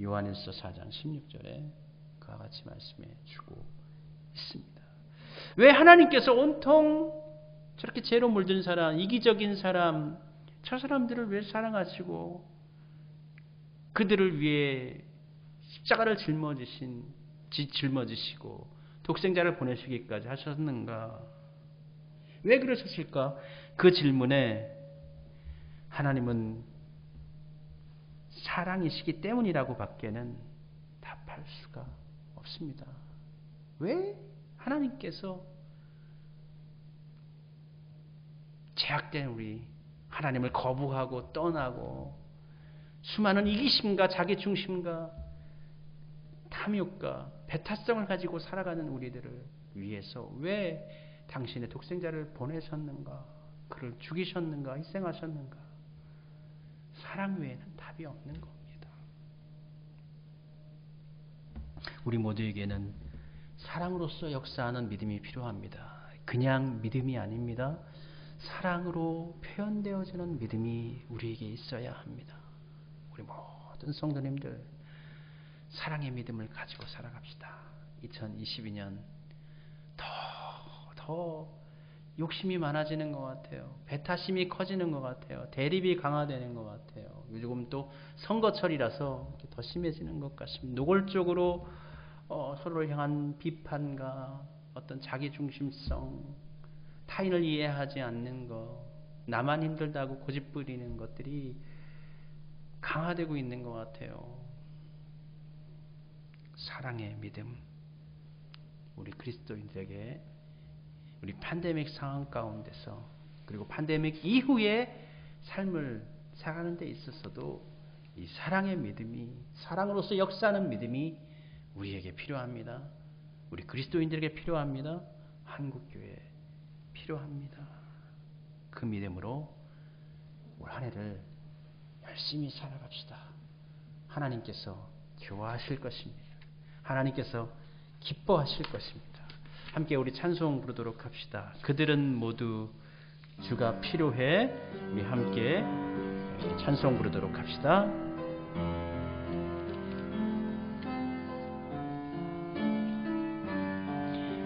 요한일서 4장 16절에 그와 같이 말씀해 주고 있습니다. 왜 하나님께서 온통 저렇게 죄로 물든 사람, 이기적인 사람, 저 사람들을 왜 사랑하시고 그들을 위해 십자가를 짊어지시고 독생자를 보내시기까지 하셨는가? 왜 그러셨을까? 그 질문에 하나님은 사랑이시기 때문이라고 밖에는 답할 수가 없습니다. 왜 하나님께서 죄악된 우리 하나님을 거부하고 떠나고 수많은 이기심과 자기중심과 탐욕과 배타성을 가지고 살아가는 우리들을 위해서 왜 당신의 독생자를 보내셨는가? 그를 죽이셨는가 희생하셨는가? 사랑 외에는 답이 없는 겁니다. 우리 모두에게는 사랑으로서 역사하는 믿음이 필요합니다. 그냥 믿음이 아닙니다. 사랑으로 표현되어지는 믿음이 우리에게 있어야 합니다. 우리 모든 성도님들 사랑의 믿음을 가지고 살아갑시다. 2022년 더 욕심이 많아지는 것 같아요. 배타심이 커지는 것 같아요. 대립이 강화되는 것 같아요. 요즘 또 선거철이라서 더 심해지는 것 같습니다. 노골적으로 서로를 향한 비판과 어떤 자기중심성, 타인을 이해하지 않는 것, 나만 힘들다고 고집부리는 것들이 강화되고 있는 것 같아요. 사랑의 믿음, 우리 그리스도인들에게 우리 팬데믹 상황 가운데서 그리고 팬데믹 이후의 삶을 살아가는 데 있어서도 이 사랑의 믿음이, 사랑으로서 역사하는 믿음이 우리에게 필요합니다. 우리 그리스도인들에게 필요합니다. 한국교회에 필요합니다. 그 믿음으로 올 한 해를 열심히 살아갑시다. 하나님께서 좋아하실 것입니다. 하나님께서 기뻐하실 것입니다. 함께 우리 찬송 부르도록 합시다. 그들은 모두 주가 필요해. 우리 함께 찬송 부르도록 합시다.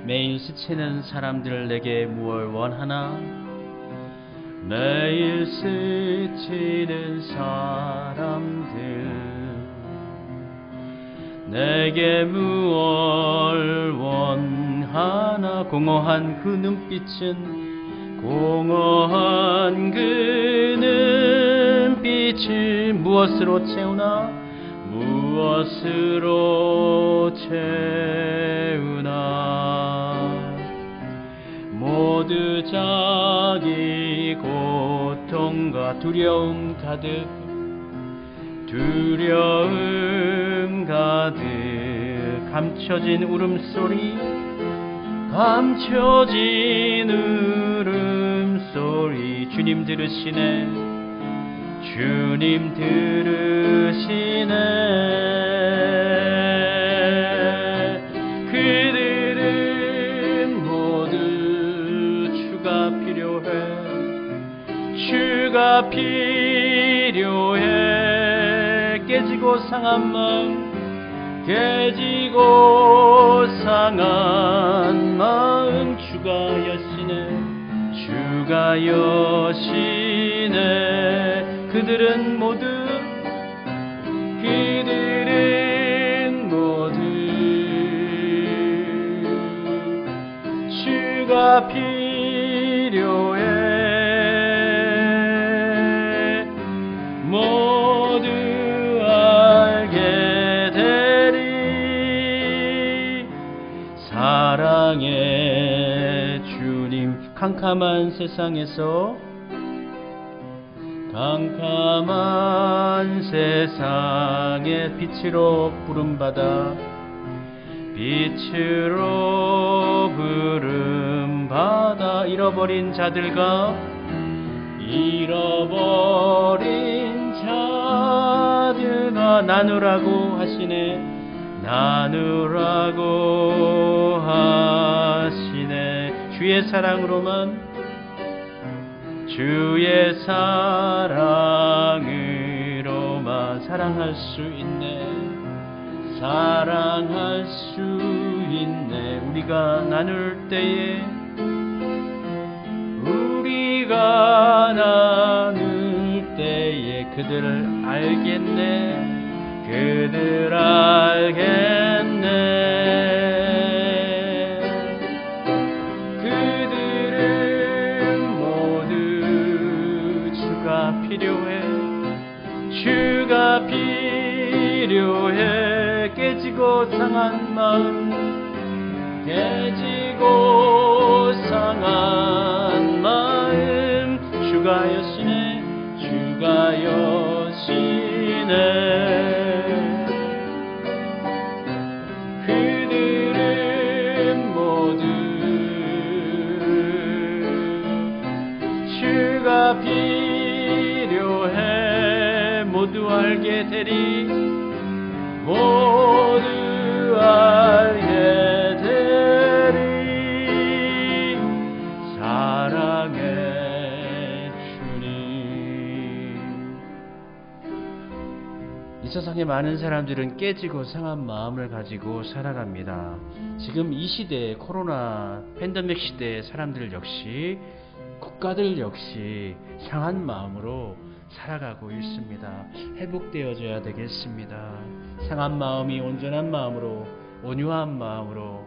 매일 스치는 사람들 내게 무얼 원하나? 매일 스치는 사람들 내게 무얼 원하나? 공허한 그 눈빛은 공허한 그 눈빛을 무엇으로 채우나? 무엇으로 채우나? 모두 자기 고통과 두려움 가득 감춰진 울음소리 주님 들으시네. 주님 들으시네. 그들은 모두 주가 필요해. 깨지고 상한 마음 주가 여시네. 그들은 모두 주가 필요해. 모두 알게 되리. 사랑의 주님. 캄캄한 세상에 빛으로 부름받아 잃어버린 자들과 나누라고 하시네. 주의 사랑으로만 사랑할 수 있네. 우리가 나눌 때에 그들을 알겠네. 그들은 모두 주가 필요해. 깨지고 상한 마음 주가 여시네. 그들은 모두 교회 모두 알게 되리 모두 알게 되리 사랑의 주님. 이 세상에 많은 사람들은 깨지고 상한 마음을 가지고 살아갑니다. 지금 이 시대 코로나 팬데믹 시대의 사람들 역시 국가들 역시 상한 마음으로 살아가고 있습니다. 회복되어져야 되겠습니다. 상한 마음이 온전한 마음으로 온유한 마음으로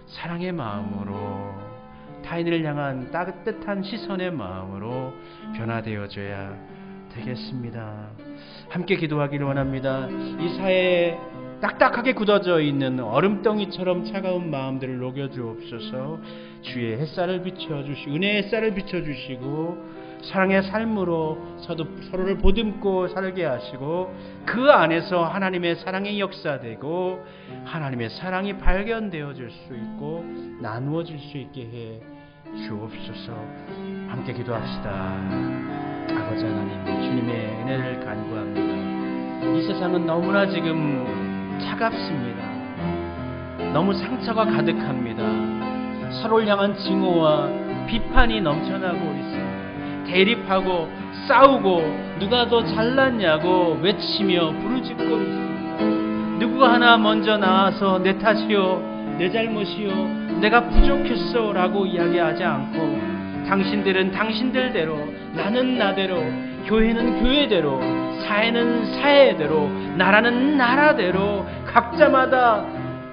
사랑의 마음으로 타인을 향한 따뜻한 시선의 마음으로 변화되어져야 되겠습니다. 함께 기도하기를 원합니다. 이 사회에 딱딱하게 굳어져 있는 얼음덩이처럼 차가운 마음들을 녹여주옵소서. 주의 햇살을 비춰주시고 은혜의 햇살을 비춰주시고 사랑의 삶으로 서로를 보듬고 살게 하시고 그 안에서 하나님의 사랑이 역사되고 하나님의 사랑이 발견되어질 수 있고 나누어질 수 있게 해 주옵소서. 함께 기도합시다. 아버지 하나님, 주님의 은혜를 간구합니다. 이 세상은 너무나 지금 차갑습니다. 너무 상처가 가득합니다. 서로를 향한 증오와 비판이 넘쳐나고 있습니다. 대립하고 싸우고 누가 더 잘났냐고 외치며 부르짖고 있습니다. 누구가 하나 먼저 나와서 내 탓이요, 내 잘못이요, 내가 부족했어 라고 이야기하지 않고 당신들은 당신들대로, 나는 나대로, 교회는 교회대로, 사회는 사회대로, 나라는 나라대로 각자마다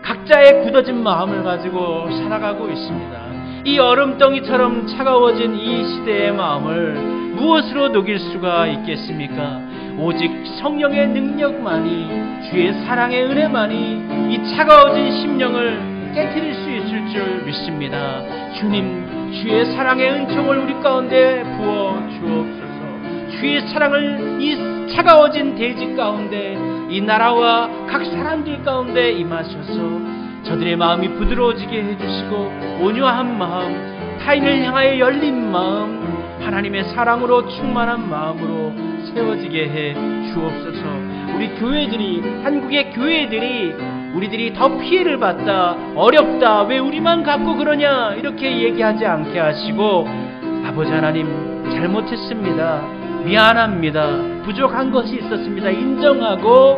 각자의 굳어진 마음을 가지고 살아가고 있습니다. 이 얼음덩이처럼 차가워진 이 시대의 마음을 무엇으로 녹일 수가 있겠습니까? 오직 성령의 능력만이, 주의 사랑의 은혜만이 이 차가워진 심령을 깨트릴 수 있을 줄 믿습니다. 주님, 주의 사랑의 은총을 우리 가운데 부어 주옵소서. 주의 사랑을 이 차가워진 대지 가운데, 이 나라와 각 사람들 가운데 임하셔서 저들의 마음이 부드러워지게 해주시고 온유한 마음, 타인을 향하여 열린 마음, 하나님의 사랑으로 충만한 마음으로 세워지게 해 주옵소서. 우리 교회들이, 한국의 교회들이 우리들이 더 피해를 받다, 어렵다, 왜 우리만 갖고 그러냐 이렇게 얘기하지 않게 하시고, 아버지 하나님, 잘못했습니다, 미안합니다, 부족한 것이 있었습니다 인정하고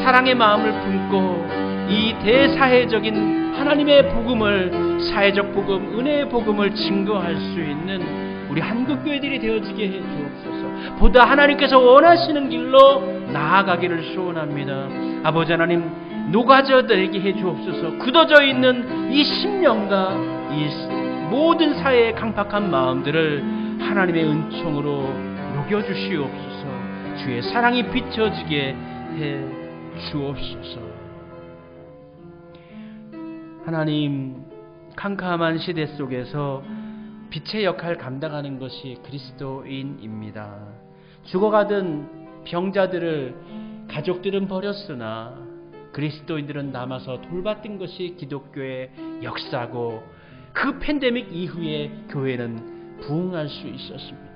사랑의 마음을 품고 이 대사회적인 하나님의 복음을, 사회적 복음, 은혜의 복음을 증거할 수 있는 우리 한국교회들이 되어지게 해 주옵소서. 보다 하나님께서 원하시는 길로 나아가기를 소원합니다. 아버지 하나님, 녹아져들게 해 주옵소서. 굳어져 있는 이 심령과 이 모든 사회의 강팍한 마음들을 하나님의 은총으로 녹여주시옵소서. 주의 사랑이 비춰지게 해 주옵소서. 하나님, 캄캄한 시대 속에서 빛의 역할을 감당하는 것이 그리스도인입니다. 죽어가던 병자들을 가족들은 버렸으나 그리스도인들은 남아서 돌봤던 것이 기독교의 역사고, 그 팬데믹 이후에 교회는 부흥할 수 있었습니다.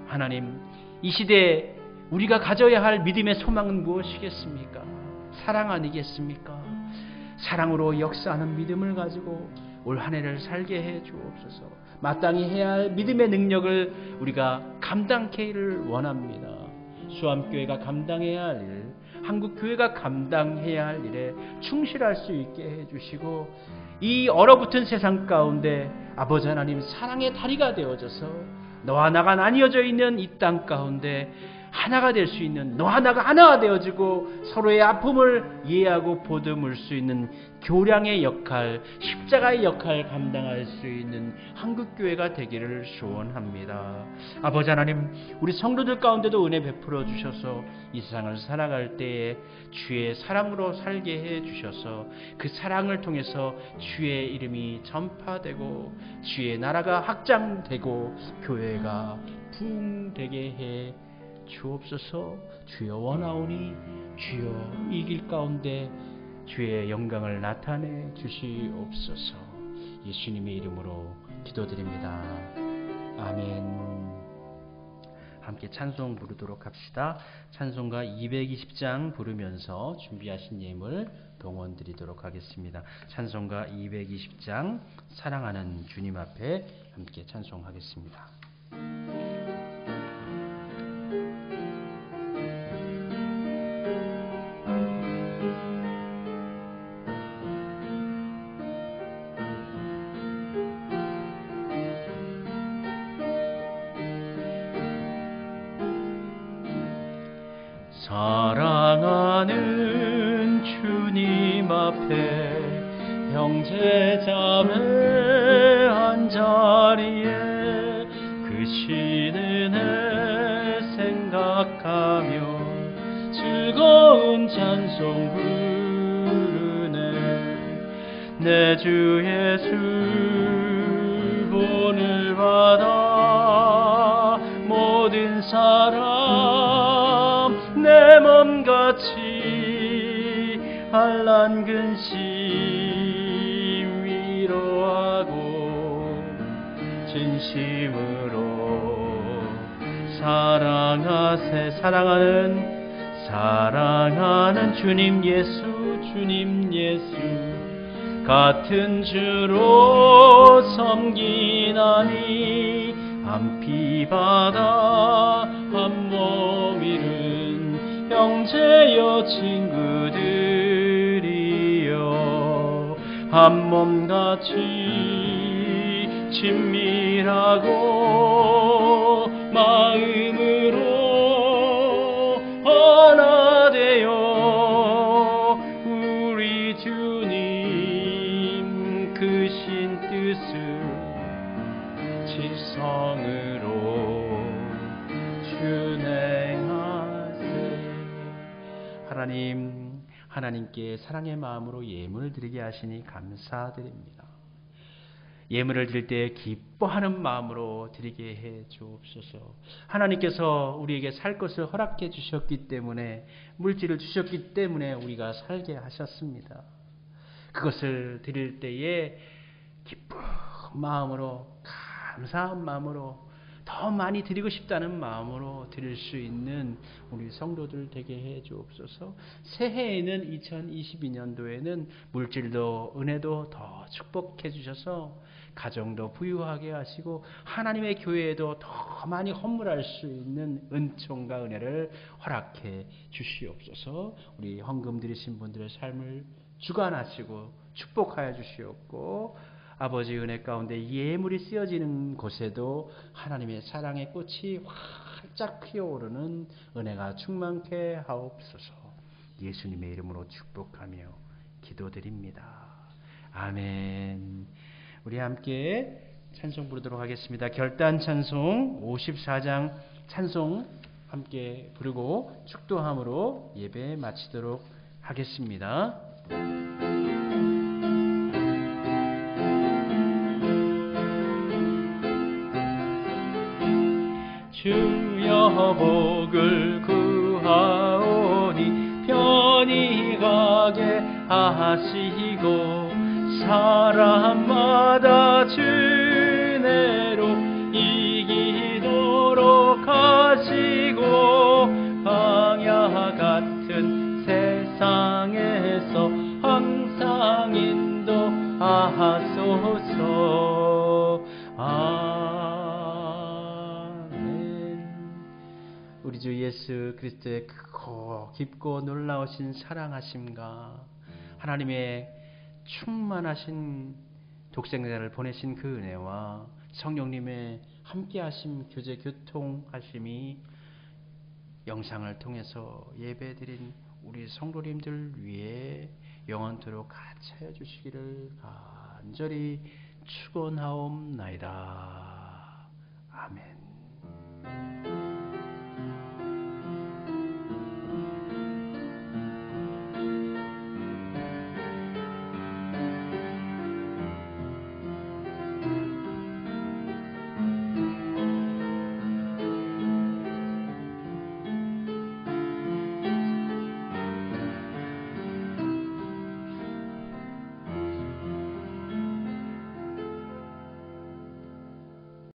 하나님, 이 시대에 우리가 가져야 할 믿음의 소망은 무엇이겠습니까? 사랑 아니겠습니까? 사랑으로 역사하는 믿음을 가지고 올 한 해를 살게 해 주옵소서. 마땅히 해야 할 믿음의 능력을 우리가 감당케를 원합니다. 수암교회가 감당해야 할 일, 한국교회가 감당해야 할 일에 충실할 수 있게 해주시고, 이 얼어붙은 세상 가운데 아버지 하나님 사랑의 다리가 되어져서 너와 나가 나뉘어져 있는 이 땅 가운데 하나가 될 수 있는, 너 하나가 하나가 되어지고 서로의 아픔을 이해하고 보듬을 수 있는 교량의 역할, 십자가의 역할을 감당할 수 있는 한국교회가 되기를 소원합니다. 아버지 하나님, 우리 성도들 가운데도 은혜 베풀어 주셔서 이 세상을 살아갈 때에 주의 사랑으로 살게 해 주셔서 그 사랑을 통해서 주의 이름이 전파되고 주의 나라가 확장되고 교회가 부흥되게 해 주옵소서. 주여 원하오니 주여 이 길 가운데 주의 영광을 나타내 주시옵소서. 예수님의 이름으로 기도드립니다. 아멘. 함께 찬송 부르도록 합시다. 찬송가 220장 부르면서 준비하신 예물 동원 드리도록 하겠습니다. 찬송가 220장 사랑하는 주님 앞에 함께 찬송하겠습니다. 사랑하는 주님 앞에 형제자매 한자리에 그 시는혜 생각하며 즐거운 찬송 부르네. 내 주 예수 본을 받아 모든 사람 내 몸같이 한란 근심 위로하고 진심으로 사랑하세. 사랑하는 주님 예수 같은 주로 섬기나니 한 피 바다 한 몸 이룬 형제여 친구들이여 한 몸같이 친밀하고 마음으로 하나 되어 우리 주님 크신 뜻을 지성으로 준행하세. 하나님께 사랑의 마음으로 예물을 드리게 하시니 감사드립니다. 예물을 드릴 때 기뻐하는 마음으로 드리게 해 주옵소서. 하나님께서 우리에게 살 것을 허락해 주셨기 때문에, 물질을 주셨기 때문에 우리가 살게 하셨습니다. 그것을 드릴 때에 기쁜 마음으로, 감사한 마음으로, 더 많이 드리고 싶다는 마음으로 드릴 수 있는 우리 성도들 되게 해 주옵소서. 새해에는 2022년도에는 물질도 은혜도 더 축복해 주셔서 가정도 부유하게 하시고 하나님의 교회에도 더 많이 헌물할 수 있는 은총과 은혜를 허락해 주시옵소서. 우리 헌금 드리신 분들의 삶을 주관하시고 축복하여 주시옵고, 아버지 은혜 가운데 예물이 쓰여지는 곳에도 하나님의 사랑의 꽃이 활짝 피어오르는 은혜가 충만케 하옵소서. 예수님의 이름으로 축복하며 기도드립니다. 아멘. 우리 함께 찬송 부르도록 하겠습니다. 결단 찬송 54장 찬송 함께 부르고 축도함으로 예배 마치도록 하겠습니다. 주여 복을 구하오니 편히 가게 하시고 사람마다 주내로 이기도록 하시고 광야 같은 세상에서 항상 인도하소서. 우리 주 예수 그리스도의 크고 깊고 놀라우신 사랑하심과 하나님의 충만하신 독생자를 보내신 그 은혜와 성령님의 함께하심, 교제 교통하심이 영상을 통해서 예배드린 우리 성도님들 위해 영원토록 같이 하여 주시기를 간절히 축원하옵나이다. 아멘.